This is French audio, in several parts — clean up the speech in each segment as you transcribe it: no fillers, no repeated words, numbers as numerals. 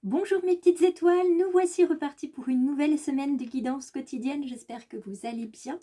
Bonjour mes petites étoiles, nous voici repartis pour une nouvelle semaine de guidance quotidienne. J'espère que vous allez bien.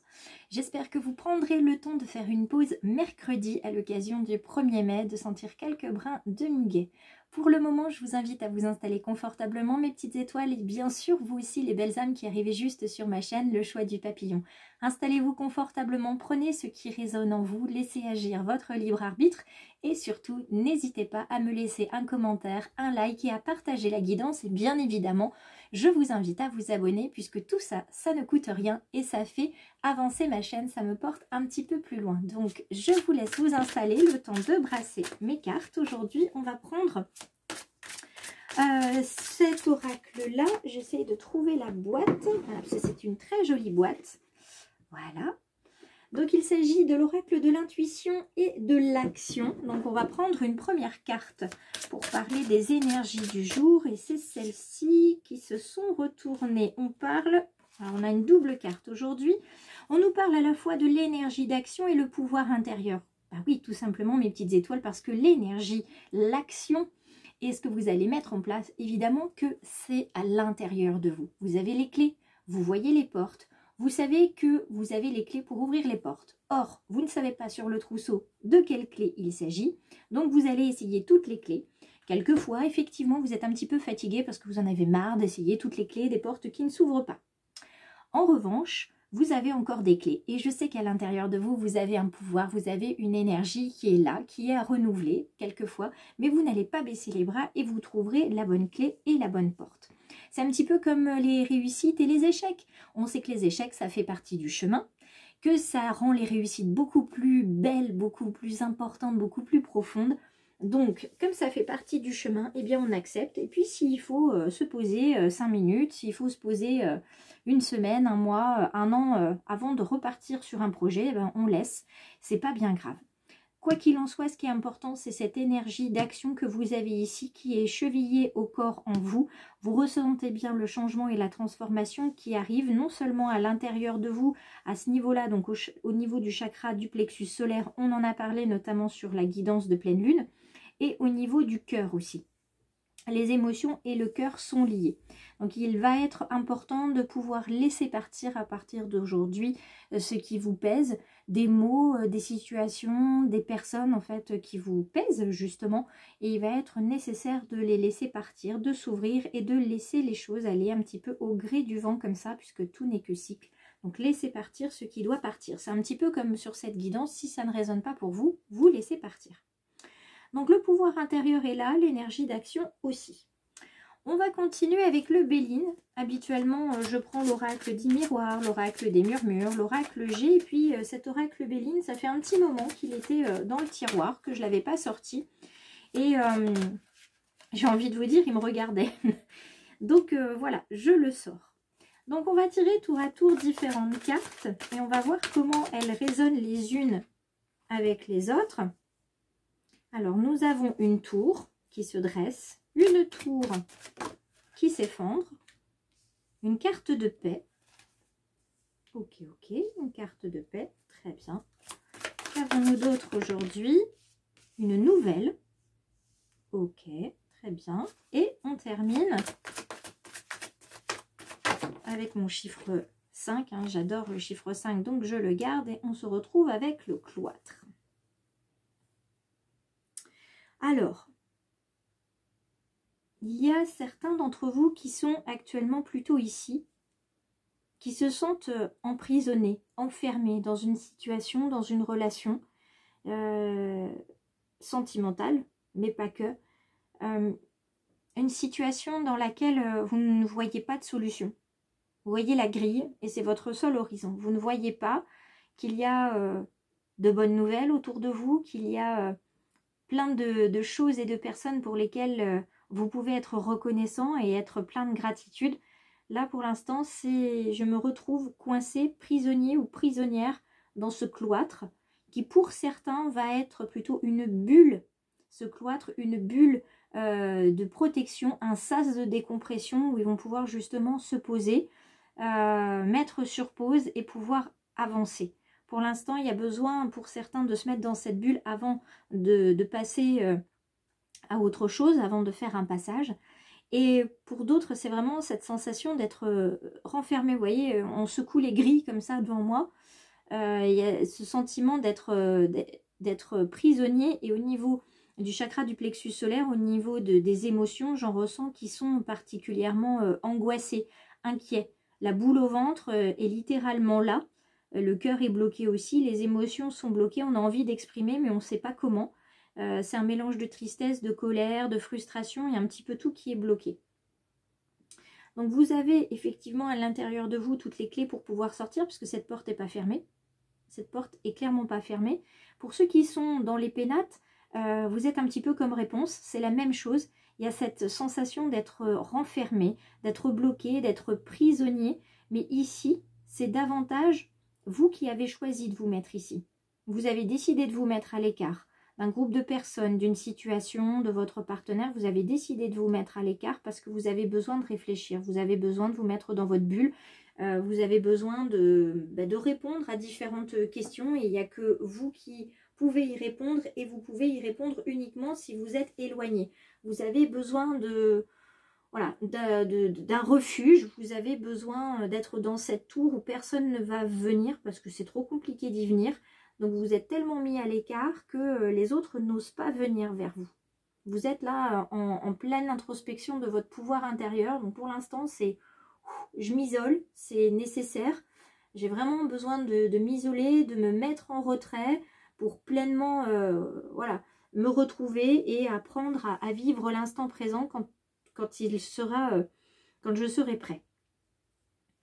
J'espère que vous prendrez le temps de faire une pause mercredi à l'occasion du 1er mai, de sentir quelques brins de muguet. Pour le moment, je vous invite à vous installer confortablement mes petites étoiles et bien sûr vous aussi les belles âmes qui arrivez juste sur ma chaîne, le choix du papillon. Installez-vous confortablement, prenez ce qui résonne en vous, laissez agir votre libre arbitre et surtout n'hésitez pas à me laisser un commentaire, un like et à partager la guidance. Et bien évidemment, je vous invite à vous abonner puisque tout ça, ça ne coûte rien et ça fait avancer ma chaîne, ça me porte un petit peu plus loin. Donc je vous laisse vous installer, le temps de brasser mes cartes. Aujourd'hui, on va prendre cet oracle-là. J'essaie de trouver la boîte, voilà, parce que c'est une très jolie boîte. Voilà. Donc il s'agit de l'oracle de l'intuition et de l'action. Donc on va prendre une première carte pour parler des énergies du jour. Et c'est celles-ci qui se sont retournées. On parle, alors on a une double carte aujourd'hui. On nous parle à la fois de l'énergie d'action et le pouvoir intérieur. Bah oui, tout simplement mes petites étoiles, parce que l'énergie, l'action et ce que vous allez mettre en place, évidemment que c'est à l'intérieur de vous. Vous avez les clés, vous voyez les portes. Vous savez que vous avez les clés pour ouvrir les portes. Or, vous ne savez pas sur le trousseau de quelle clé il s'agit. Donc, vous allez essayer toutes les clés. Quelquefois, effectivement, vous êtes un petit peu fatigué parce que vous en avez marre d'essayer toutes les clés des portes qui ne s'ouvrent pas. En revanche, vous avez encore des clés. Et je sais qu'à l'intérieur de vous, vous avez un pouvoir, vous avez une énergie qui est là, qui est à renouveler quelquefois. Mais vous n'allez pas baisser les bras et vous trouverez la bonne clé et la bonne porte. C'est un petit peu comme les réussites et les échecs. On sait que les échecs, ça fait partie du chemin, que ça rend les réussites beaucoup plus belles, beaucoup plus importantes, beaucoup plus profondes. Donc, comme ça fait partie du chemin, eh bien on accepte. Et puis, s'il faut se poser 5 minutes, s'il faut se poser une semaine, un mois, un an avant de repartir sur un projet, eh ben, on laisse. C'est pas bien grave. Quoi qu'il en soit, ce qui est important, c'est cette énergie d'action que vous avez ici, qui est chevillée au corps en vous. Vous ressentez bien le changement et la transformation qui arrive, non seulement à l'intérieur de vous, à ce niveau-là, donc au niveau du chakra du plexus solaire, on en a parlé notamment sur la guidance de pleine lune, et au niveau du cœur aussi. Les émotions et le cœur sont liés. Donc il va être important de pouvoir laisser partir à partir d'aujourd'hui ce qui vous pèse, des mots, des situations, des personnes en fait qui vous pèsent justement. Et il va être nécessaire de les laisser partir, de s'ouvrir et de laisser les choses aller un petit peu au gré du vent comme ça, puisque tout n'est que cycle. Donc laissez partir ce qui doit partir. C'est un petit peu comme sur cette guidance, si ça ne résonne pas pour vous, vous laissez partir. Donc le pouvoir intérieur est là, l'énergie d'action aussi. On va continuer avec le Béline. Habituellement, je prends l'oracle 10 miroirs, l'oracle des murmures, l'oracle G. Et puis cet oracle Béline, ça fait un petit moment qu'il était dans le tiroir, que je ne l'avais pas sorti. Et j'ai envie de vous dire, il me regardait. Donc voilà, je le sors. Donc on va tirer tour à tour différentes cartes. Et on va voir comment elles résonnent les unes avec les autres. Alors, nous avons une tour qui se dresse, une tour qui s'effondre, une carte de paix. Ok, une carte de paix, très bien. Qu'avons-nous d'autre aujourd'hui? Une nouvelle. Ok, très bien. Et on termine avec mon chiffre 5. Hein, j'adore le chiffre 5, donc je le garde et on se retrouve avec le cloître. Alors, il y a certains d'entre vous qui sont actuellement plutôt ici, qui se sentent emprisonnés, enfermés dans une situation, dans une relation sentimentale, mais pas que. Une situation dans laquelle vous ne voyez pas de solution. Vous voyez la grille et c'est votre seul horizon. Vous ne voyez pas qu'il y a de bonnes nouvelles autour de vous, qu'il y a plein de choses et de personnes pour lesquelles vous pouvez être reconnaissant et être plein de gratitude. Là, pour l'instant, je me retrouve coincée, prisonnier ou prisonnière dans ce cloître qui, pour certains, va être plutôt une bulle. Ce cloître, une bulle de protection, un sas de décompression où ils vont pouvoir justement se poser, mettre sur pause et pouvoir avancer. Pour l'instant, il y a besoin pour certains de se mettre dans cette bulle avant de passer à autre chose, avant de faire un passage. Et pour d'autres, c'est vraiment cette sensation d'être renfermé. Vous voyez, on secoue les grilles comme ça devant moi. Il y a ce sentiment d'être prisonnier. Et au niveau du chakra du plexus solaire, au niveau des émotions, j'en ressens qui sont particulièrement angoissées, inquiets. La boule au ventre est littéralement là. Le cœur est bloqué aussi. Les émotions sont bloquées. On a envie d'exprimer, mais on ne sait pas comment. C'est un mélange de tristesse, de colère, de frustration. Il y a un petit peu tout qui est bloqué. Donc vous avez effectivement à l'intérieur de vous toutes les clés pour pouvoir sortir, puisque cette porte n'est pas fermée. Cette porte est clairement pas fermée. Pour ceux qui sont dans les pénates, vous êtes un petit peu comme réponse. C'est la même chose. Il y a cette sensation d'être renfermé, d'être bloqué, d'être prisonnier. Mais ici, c'est davantage vous qui avez choisi de vous mettre ici. Vous avez décidé de vous mettre à l'écart d'un groupe de personnes, d'une situation, de votre partenaire. Vous avez décidé de vous mettre à l'écart parce que vous avez besoin de réfléchir. Vous avez besoin de vous mettre dans votre bulle. Vous avez besoin de répondre à différentes questions et il n'y a que vous qui pouvez y répondre et vous pouvez y répondre uniquement si vous êtes éloigné. Vous avez besoin d'un refuge, vous avez besoin d'être dans cette tour où personne ne va venir parce que c'est trop compliqué d'y venir. Donc vous êtes tellement mis à l'écart que les autres n'osent pas venir vers vous. Vous êtes là en pleine introspection de votre pouvoir intérieur. Donc pour l'instant, c'est je m'isole, c'est nécessaire. J'ai vraiment besoin de m'isoler, de me mettre en retrait pour pleinement me retrouver et apprendre à vivre l'instant présent quand je serai prêt.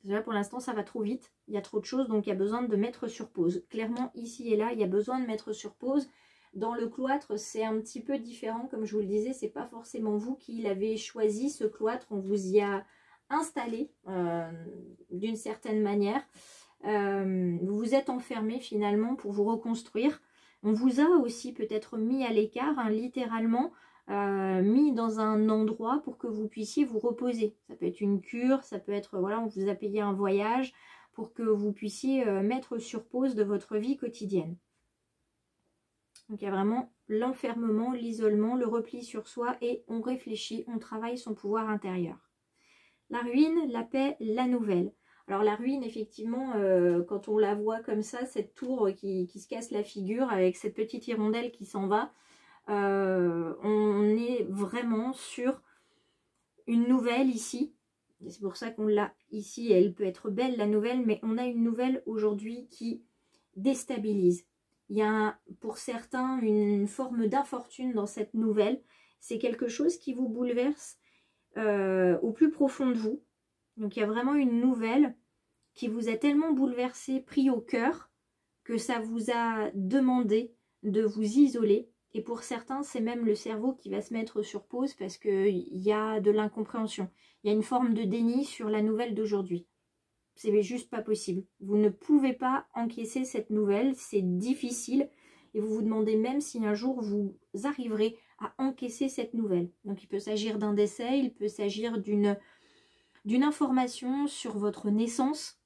Là, pour l'instant, ça va trop vite. Il y a trop de choses, donc il y a besoin de mettre sur pause. Clairement, ici et là, il y a besoin de mettre sur pause. Dans le cloître, c'est un petit peu différent. Comme je vous le disais, c'est pas forcément vous qui l'avez choisi, ce cloître. On vous y a installé d'une certaine manière. Vous vous êtes enfermé finalement pour vous reconstruire. On vous a aussi peut-être mis à l'écart, hein, littéralement, mis dans un endroit pour que vous puissiez vous reposer. Ça peut être une cure, ça peut être, voilà, on vous a payé un voyage pour que vous puissiez mettre sur pause de votre vie quotidienne. Donc il y a vraiment l'enfermement, l'isolement, le repli sur soi et on réfléchit, on travaille son pouvoir intérieur. La ruine, la paix, la nouvelle. Alors la ruine, effectivement, quand on la voit comme ça, cette tour qui se casse la figure avec cette petite hirondelle qui s'en va, on est vraiment sur une nouvelle ici. C'est pour ça qu'on l'a ici. Elle peut être belle, la nouvelle, mais on a une nouvelle aujourd'hui qui déstabilise. Il y a pour certains une forme d'infortune dans cette nouvelle. C'est quelque chose qui vous bouleverse au plus profond de vous. Donc il y a vraiment une nouvelle qui vous a tellement bouleversé, pris au cœur, que ça vous a demandé de vous isoler. Et pour certains, c'est même le cerveau qui va se mettre sur pause parce qu'il y a de l'incompréhension. Il y a une forme de déni sur la nouvelle d'aujourd'hui. C'est juste pas possible. Vous ne pouvez pas encaisser cette nouvelle, c'est difficile. Et vous vous demandez même si un jour vous arriverez à encaisser cette nouvelle. Donc il peut s'agir d'un décès, il peut s'agir d'une information sur votre naissance,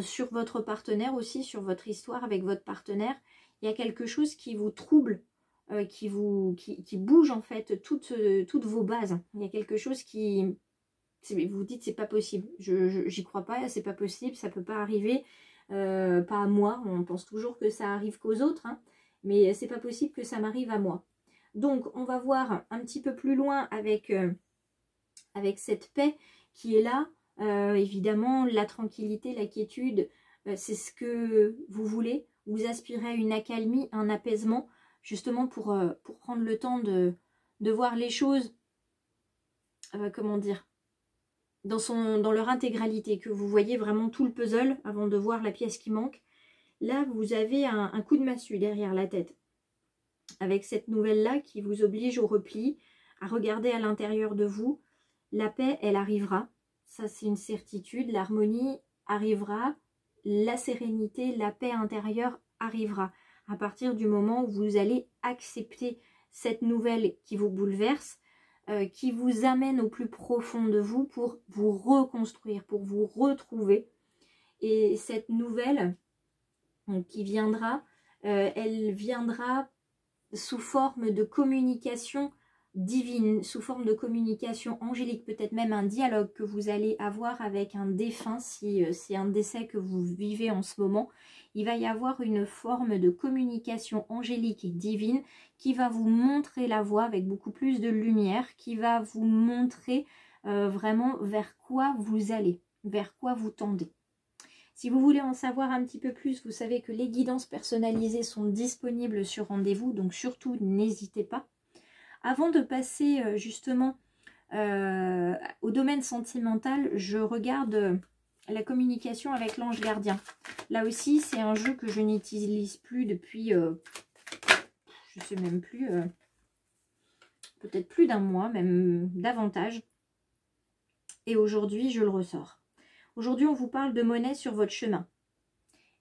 sur votre partenaire aussi, sur votre histoire avec votre partenaire. Il y a quelque chose qui vous trouble, qui bouge en fait toutes vos bases. Il y a quelque chose qui... Vous vous dites c'est pas possible, j'y crois pas, c'est pas possible, ça peut pas arriver, pas à moi. On pense toujours que ça arrive qu'aux autres, hein, mais c'est pas possible que ça m'arrive à moi. Donc on va voir un petit peu plus loin avec cette paix qui est là. Évidemment, la tranquillité, la quiétude, c'est ce que vous voulez. Vous aspirez à une accalmie, un apaisement, justement pour prendre le temps de voir les choses, comment dire, dans leur intégralité, que vous voyez vraiment tout le puzzle avant de voir la pièce qui manque. Là, vous avez un coup de massue derrière la tête, avec cette nouvelle-là qui vous oblige au repli, à regarder à l'intérieur de vous. La paix, elle arrivera. Ça, c'est une certitude. L'harmonie arrivera. La sérénité, la paix intérieure arrivera. À partir du moment où vous allez accepter cette nouvelle qui vous bouleverse, qui vous amène au plus profond de vous pour vous reconstruire, pour vous retrouver. Et cette nouvelle qui viendra, elle viendra sous forme de communication divine, sous forme de communication angélique, peut-être même un dialogue que vous allez avoir avec un défunt, si c'est un décès que vous vivez en ce moment. Il va y avoir une forme de communication angélique et divine qui va vous montrer la voie avec beaucoup plus de lumière, qui va vous montrer vraiment vers quoi vous allez, vers quoi vous tendez. Si vous voulez en savoir un petit peu plus, vous savez que les guidances personnalisées sont disponibles sur rendez-vous, donc surtout n'hésitez pas. Avant de passer justement au domaine sentimental, je regarde la communication avec l'ange gardien. Là aussi, c'est un jeu que je n'utilise plus depuis, je ne sais même plus, peut-être plus d'un mois, même davantage. Et aujourd'hui, je le ressors. Aujourd'hui, on vous parle de monnaie sur votre chemin.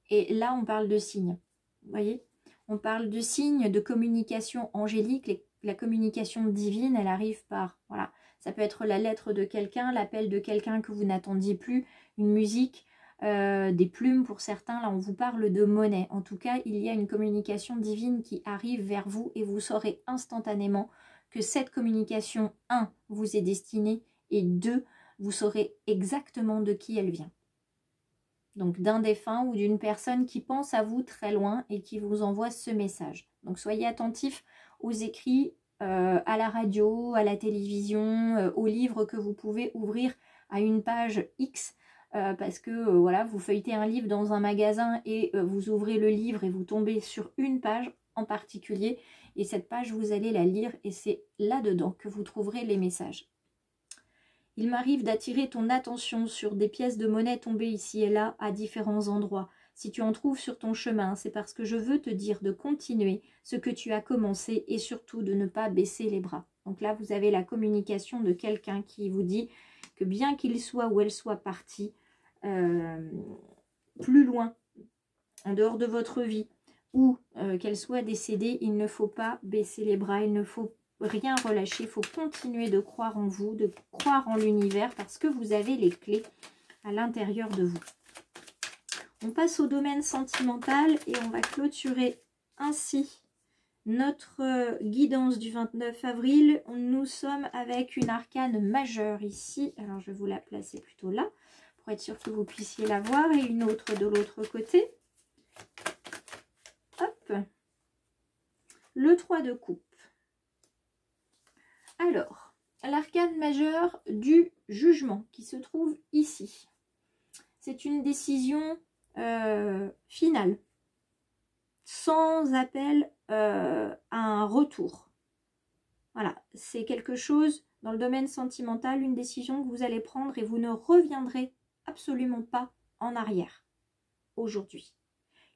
Et là, on parle de signes. Vous voyez? On parle de signes, de communication angélique. La communication divine, elle arrive par, voilà, ça peut être la lettre de quelqu'un, l'appel de quelqu'un que vous n'attendiez plus, une musique, des plumes pour certains. Là, on vous parle de monnaie. En tout cas, il y a une communication divine qui arrive vers vous et vous saurez instantanément que cette communication, 1, vous est destinée et 2, vous saurez exactement de qui elle vient. Donc d'un défunt ou d'une personne qui pense à vous très loin et qui vous envoie ce message. Donc soyez attentifs aux écrits, à la radio, à la télévision, aux livres que vous pouvez ouvrir à une page X. Parce que voilà, vous feuilletez un livre dans un magasin et vous ouvrez le livre et vous tombez sur une page en particulier. Et cette page, vous allez la lire et c'est là-dedans que vous trouverez les messages. Il m'arrive d'attirer ton attention sur des pièces de monnaie tombées ici et là à différents endroits. Si tu en trouves sur ton chemin, c'est parce que je veux te dire de continuer ce que tu as commencé et surtout de ne pas baisser les bras. Donc là, vous avez la communication de quelqu'un qui vous dit que bien qu'il soit ou elle soit parti plus loin, en dehors de votre vie, ou qu'elle soit décédée, il ne faut pas baisser les bras, il ne faut rien relâcher, il faut continuer de croire en vous, de croire en l'univers parce que vous avez les clés à l'intérieur de vous. On passe au domaine sentimental et on va clôturer ainsi notre guidance du 29 avril. Nous sommes avec une arcane majeure ici. Alors je vais vous la placer plutôt là pour être sûr que vous puissiez la voir et une autre de l'autre côté. Hop. Le 3 de coupe. Alors, l'arcane majeure du jugement qui se trouve ici. C'est une décision finale, sans appel à un retour. Voilà, c'est quelque chose dans le domaine sentimental, une décision que vous allez prendre et vous ne reviendrez absolument pas en arrière aujourd'hui.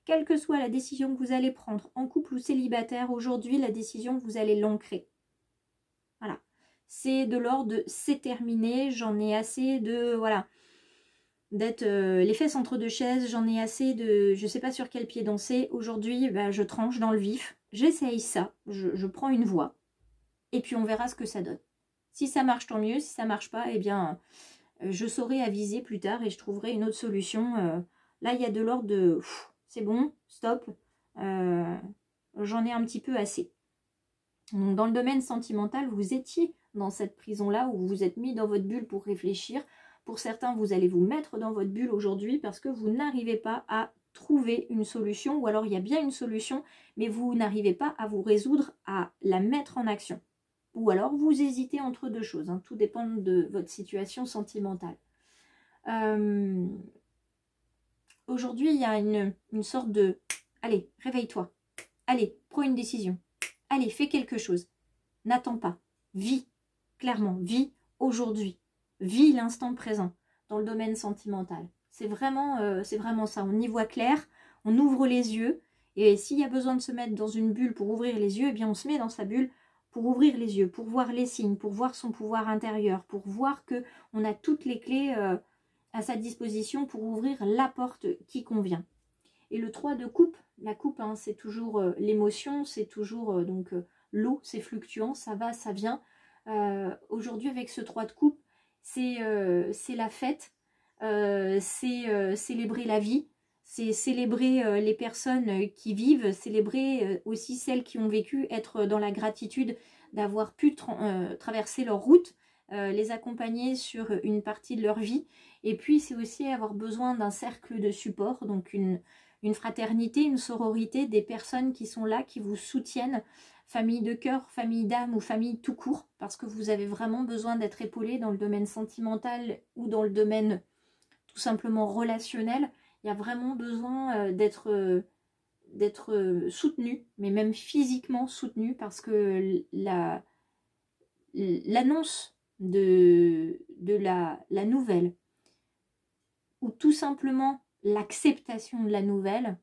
Quelle que soit la décision que vous allez prendre, en couple ou célibataire, aujourd'hui, la décision, vous allez l'ancrer. Voilà, c'est de l'ordre de c'est terminé, j'en ai assez de, voilà, d'être les fesses entre deux chaises, j'en ai assez de, je sais pas sur quel pied danser, aujourd'hui, bah, je tranche dans le vif, j'essaye ça, je prends une voie, et puis on verra ce que ça donne. Si ça marche, tant mieux, si ça marche pas, eh bien, je saurai aviser plus tard et je trouverai une autre solution. Là, il y a de l'ordre de, c'est bon, stop, j'en ai un petit peu assez. Donc, dans le domaine sentimental, vous étiez dans cette prison-là où vous vous êtes mis dans votre bulle pour réfléchir. Pour certains, vous allez vous mettre dans votre bulle aujourd'hui parce que vous n'arrivez pas à trouver une solution ou alors il y a bien une solution, mais vous n'arrivez pas à vous résoudre à la mettre en action. Ou alors, vous hésitez entre deux choses. Hein, tout dépend de votre situation sentimentale. Aujourd'hui, il y a une sorte de... Allez, réveille-toi. Allez, prends une décision. Allez, fais quelque chose. N'attends pas. Vis. Clairement, vis aujourd'hui. Vis l'instant présent dans le domaine sentimental. C'est vraiment ça. On y voit clair. On ouvre les yeux. Et s'il y a besoin de se mettre dans une bulle pour ouvrir les yeux, eh bien on se met dans sa bulle pour ouvrir les yeux, pour voir les signes, pour voir son pouvoir intérieur, pour voir qu'on a toutes les clés à sa disposition pour ouvrir la porte qui convient. Et le 3 de coupe, la coupe, hein, c'est toujours l'émotion, c'est toujours l'eau, c'est fluctuant, ça va, ça vient. Aujourd'hui, avec ce 3 de coupe, c'est la fête, c'est célébrer la vie, c'est célébrer les personnes qui vivent, célébrer aussi celles qui ont vécu, être dans la gratitude d'avoir pu traverser leur route, les accompagner sur une partie de leur vie. Et puis c'est aussi avoir besoin d'un cercle de support, donc une fraternité, une sororité, des personnes qui sont là, qui vous soutiennent, famille de cœur, famille d'âme ou famille tout court, parce que vous avez vraiment besoin d'être épaulé dans le domaine sentimental ou dans le domaine tout simplement relationnel. Il y a vraiment besoin d'être soutenu, mais même physiquement soutenu, parce que l'annonce de la nouvelle, ou tout simplement l'acceptation de la nouvelle,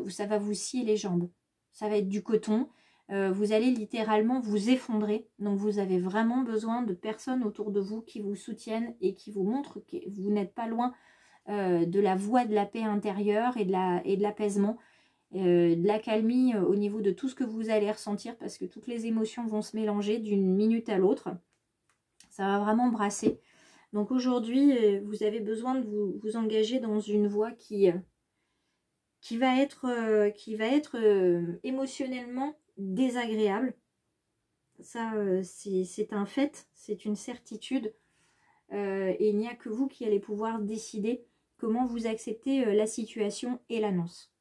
ça va vous scier les jambes. Ça va être du coton. Vous allez littéralement vous effondrer. Donc vous avez vraiment besoin de personnes autour de vous qui vous soutiennent et qui vous montrent que vous n'êtes pas loin de la voie de la paix intérieure et de l'apaisement, de l'accalmie au niveau de tout ce que vous allez ressentir, parce que toutes les émotions vont se mélanger d'une minute à l'autre. Ça va vraiment brasser. Donc aujourd'hui, vous avez besoin de vous engager dans une voie qui va être émotionnellement désagréable. Ça, c'est un fait, c'est une certitude. Et il n'y a que vous qui allez pouvoir décider comment vous acceptez la situation et l'annonce.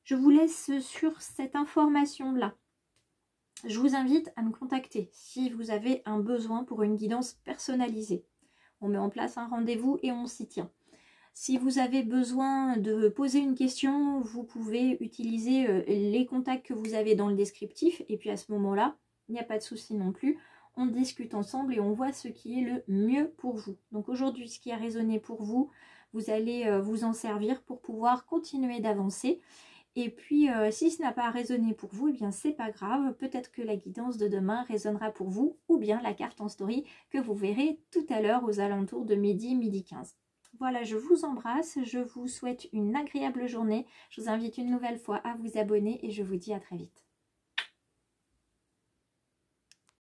Je vous laisse sur cette information-là. Je vous invite à me contacter si vous avez un besoin pour une guidance personnalisée. On met en place un rendez-vous et on s'y tient. Si vous avez besoin de poser une question, vous pouvez utiliser les contacts que vous avez dans le descriptif. Et puis à ce moment-là, il n'y a pas de souci non plus. On discute ensemble et on voit ce qui est le mieux pour vous. Donc aujourd'hui, ce qui a résonné pour vous, vous allez vous en servir pour pouvoir continuer d'avancer. Et puis, si ce n'a pas résonné pour vous, eh bien c'est pas grave. Peut-être que la guidance de demain résonnera pour vous, ou bien la carte en story que vous verrez tout à l'heure aux alentours de midi 15. Voilà, je vous embrasse, je vous souhaite une agréable journée. Je vous invite une nouvelle fois à vous abonner et je vous dis à très vite.